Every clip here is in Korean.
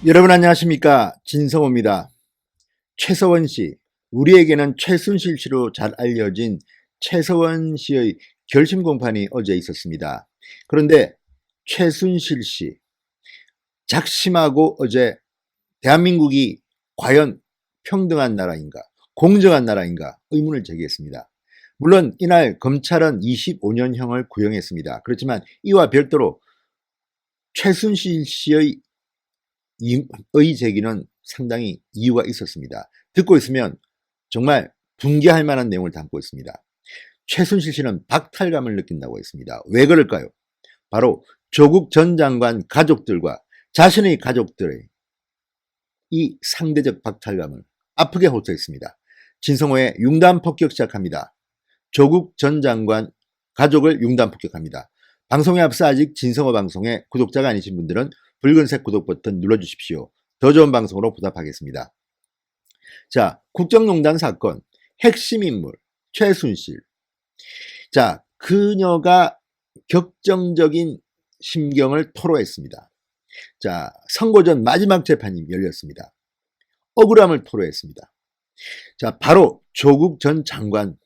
여러분 안녕하십니까, 진성호입니다. 최서원 씨, 우리에게는 최순실 씨로 잘 알려진 최서원 씨의 결심 공판이 어제 있었습니다. 그런데 최순실 씨 작심하고 어제 대한민국이 과연 평등한 나라인가, 공정한 나라인가 의문을 제기했습니다. 물론 이날 검찰은 25년형을 구형했습니다. 그렇지만 이와 별도로 최순실 씨의 제기는 상당히 이유가 있었습니다. 듣고 있으면 정말 분개할 만한 내용을 담고 있습니다. 최순실 씨는 박탈감을 느낀다고 했습니다. 왜 그럴까요? 바로 조국 전 장관 가족들과 자신의 가족들의 이 상대적 박탈감을 아프게 호소했습니다. 진성호의 융단 폭격 시작합니다. 조국 전 장관 가족을 융단 폭격합니다. 방송에 앞서 아직 진성호 방송에 구독자가 아니신 분들은 붉은색 구독 버튼 눌러주십시오. 더 좋은 방송으로 보답하겠습니다. 자, 국정농단 사건 핵심 인물 최순실. 자, 그녀가 격정적인 심경을 토로했습니다. 자, 선거 전 마지막 재판이 열렸습니다. 억울함을 토로했습니다. 자, 바로 조국 전 장관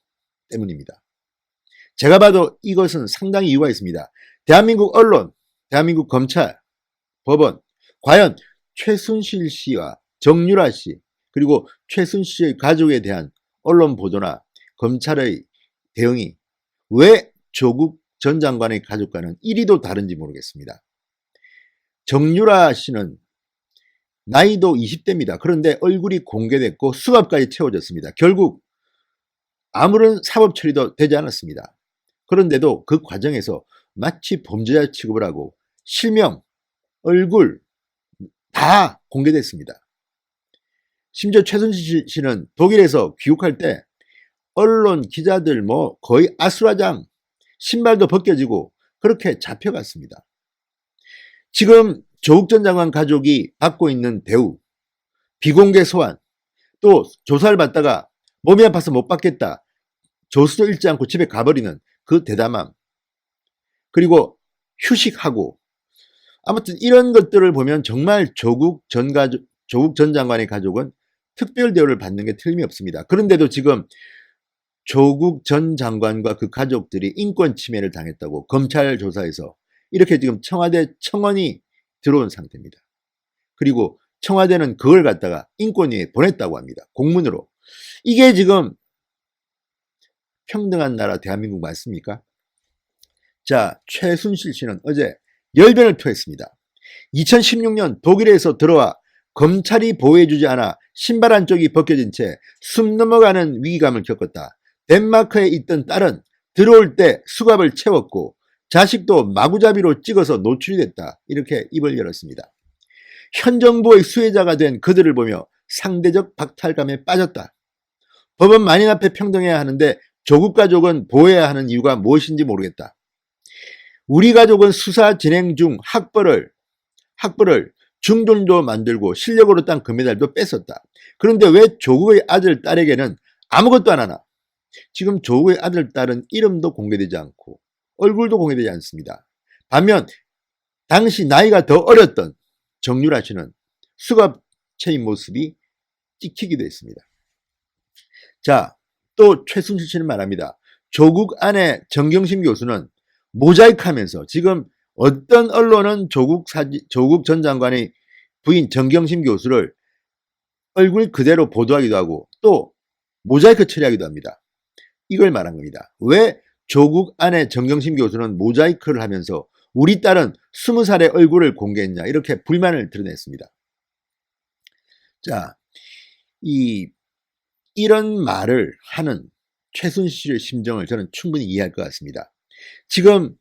때문입니다. 제가 봐도 이것은 상당히 이유가 있습니다. 대한민국 언론, 대한민국 검찰, 법원, 과연 최순실 씨와 정유라 씨, 그리고 최순실 씨의 가족에 대한 언론 보도나 검찰의 대응이 왜 조국 전 장관의 가족과는 1위도 다른지 모르겠습니다. 정유라 씨는 나이도 20대입니다. 그런데 얼굴이 공개됐고 수갑까지 채워졌습니다. 결국 아무런 사법 처리도 되지 않았습니다. 그런데도 그 과정에서 마치 범죄자 취급을 하고 실명, 얼굴 다 공개됐습니다. 심지어 최순실 씨는 독일에서 귀국할 때 언론 기자들 거의 아수라장, 신발도 벗겨지고 그렇게 잡혀갔습니다. 지금 조국 전 장관 가족이 받고 있는 대우, 비공개 소환, 또 조사를 받다가 몸이 아파서 못 받겠다, 조수도 읽지 않고 집에 가버리는 그 대담함, 그리고 휴식하고, 아무튼 이런 것들을 보면 정말 조국 전 장관의 가족은 특별 대우를 받는 게 틀림이 없습니다. 그런데도 지금 조국 전 장관과 그 가족들이 인권 침해를 당했다고 검찰 조사에서 이렇게 지금 청와대 청원이 들어온 상태입니다. 그리고 청와대는 그걸 갖다가 인권위에 보냈다고 합니다. 공문으로. 이게 지금 평등한 나라 대한민국 맞습니까? 자, 최순실 씨는 어제 열변을 토했습니다. 2016년 독일에서 들어와 검찰이 보호해주지 않아 신발 한쪽이 벗겨진 채 숨 넘어가는 위기감을 겪었다. 덴마크에 있던 딸은 들어올 때 수갑을 채웠고 자식도 마구잡이로 찍어서 노출이 됐다. 이렇게 입을 열었습니다. 현 정부의 수혜자가 된 그들을 보며 상대적 박탈감에 빠졌다. 법은 만인 앞에 평등해야 하는데 조국 가족은 보호해야 하는 이유가 무엇인지 모르겠다. 우리 가족은 수사 진행 중 학벌을 중졸도 만들고 실력으로 딴 금메달도 뺐었다. 그런데 왜 조국의 아들, 딸에게는 아무것도 안 하나? 지금 조국의 아들, 딸은 이름도 공개되지 않고 얼굴도 공개되지 않습니다. 반면 당시 나이가 더 어렸던 정유라 씨는 수갑 채인 모습이 찍히기도 했습니다. 자, 또 최순실 씨는 말합니다. 조국 아내 정경심 교수는 모자이크하면서 지금 어떤 언론은 조국 전 장관의 부인 정경심 교수를 얼굴 그대로 보도하기도 하고 또 모자이크 처리하기도 합니다. 이걸 말한 겁니다. 왜 조국 아내 정경심 교수는 모자이크를 하면서 우리 딸은 20살의 얼굴을 공개했냐, 이렇게 불만을 드러냈습니다. 자, 이런 말을 하는 최순실의 심정을 저는 충분히 이해할 것 같습니다. 지금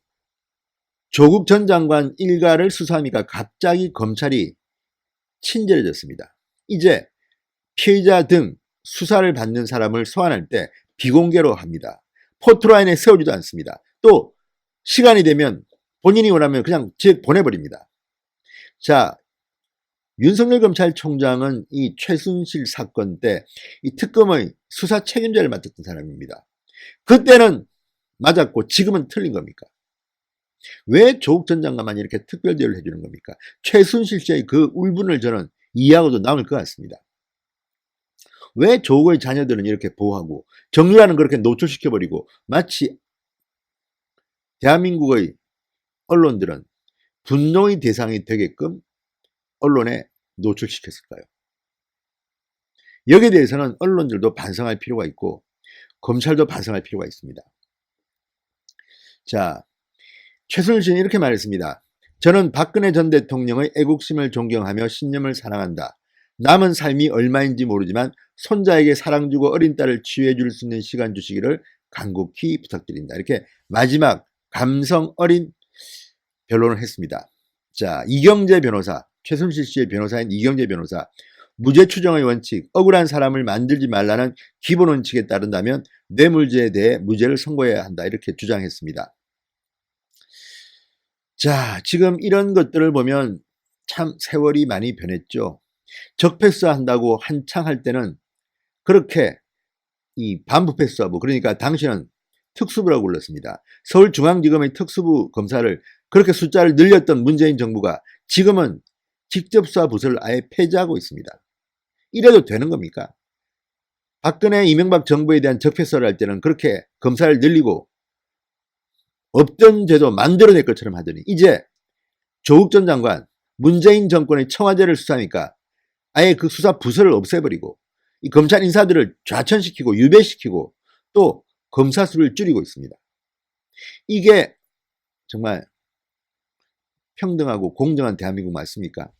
조국 전 장관 일가를 수사하니까 갑자기 검찰이 친절해졌습니다. 이제 피해자 등 수사를 받는 사람을 소환할 때 비공개로 합니다. 포토라인에 세우지도 않습니다. 또 시간이 되면 본인이 원하면 그냥 보내버립니다. 자, 윤석열 검찰총장은 이 최순실 사건 때 이 특검의 수사 책임자를 맡았던 사람입니다. 그때는 맞았고 지금은 틀린 겁니까? 왜 조국 전 장관만 이렇게 특별 대우를 해주는 겁니까? 최순실 씨의 그 울분을 저는 이해하고도 남을 것 같습니다. 왜 조국의 자녀들은 이렇게 보호하고 정유라는 그렇게 노출시켜버리고 마치 대한민국의 언론들은 분노의 대상이 되게끔 언론에 노출시켰을까요? 여기에 대해서는 언론들도 반성할 필요가 있고 검찰도 반성할 필요가 있습니다. 자, 최순실 씨는 이렇게 말했습니다. 저는 박근혜 전 대통령의 애국심을 존경하며 신념을 사랑한다. 남은 삶이 얼마인지 모르지만 손자에게 사랑 주고 어린 딸을 치유해 줄 수 있는 시간 주시기를 간곡히 부탁드린다. 이렇게 마지막 감성 어린 변론을 했습니다. 자, 이경재 변호사, 최순실 씨의 변호사인 이경재 변호사, 무죄 추정의 원칙, 억울한 사람을 만들지 말라는 기본 원칙에 따른다면 뇌물죄에 대해 무죄를 선고해야 한다. 이렇게 주장했습니다. 자, 지금 이런 것들을 보면 참 세월이 많이 변했죠. 적폐수사한다고 한창 할 때는 그렇게 이 반부패수사부, 그러니까 당시는 특수부라고 불렀습니다. 서울중앙지검의 특수부 검사를 그렇게 숫자를 늘렸던 문재인 정부가 지금은 직접수사 부서를 아예 폐지하고 있습니다. 이래도 되는 겁니까? 박근혜 이명박 정부에 대한 적폐수사를 할 때는 그렇게 검사를 늘리고 없던 죄도 만들어낼 것처럼 하더니 이제 조국 전 장관, 문재인 정권의 청와대를 수사하니까 아예 그 수사 부서를 없애버리고 이 검찰 인사들을 좌천시키고 유배시키고 또 검사 수를 줄이고 있습니다. 이게 정말 평등하고 공정한 대한민국 맞습니까?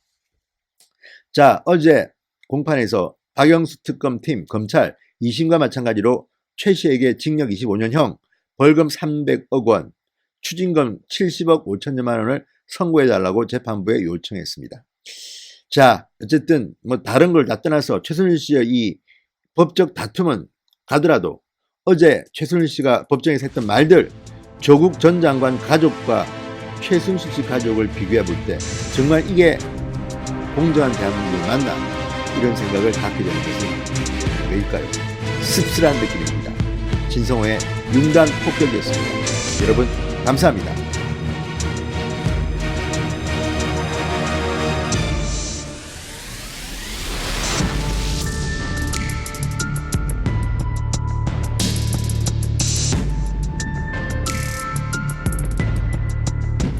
자, 어제 공판에서 박영수 특검팀 검찰 2심과 마찬가지로 최 씨에게 징역 25년형, 벌금 300억 원, 추징금 70억 5천여만 원을 선고해달라고 재판부에 요청했습니다. 자, 어쨌든 뭐 다른 걸 다 떠나서 최순실 씨의 이 법적 다툼은 가더라도 어제 최순실 씨가 법정에서 했던 말들, 조국 전 장관 가족과 최순실 씨 가족을 비교해 볼 때 정말 이게 공정한 대한민국이 맞나, 이런 생각을 갖게 되는 것은 왜일까요? 씁쓸한 느낌입니다. 진성호의 융단 폭격이었습니다. 여러분 감사합니다.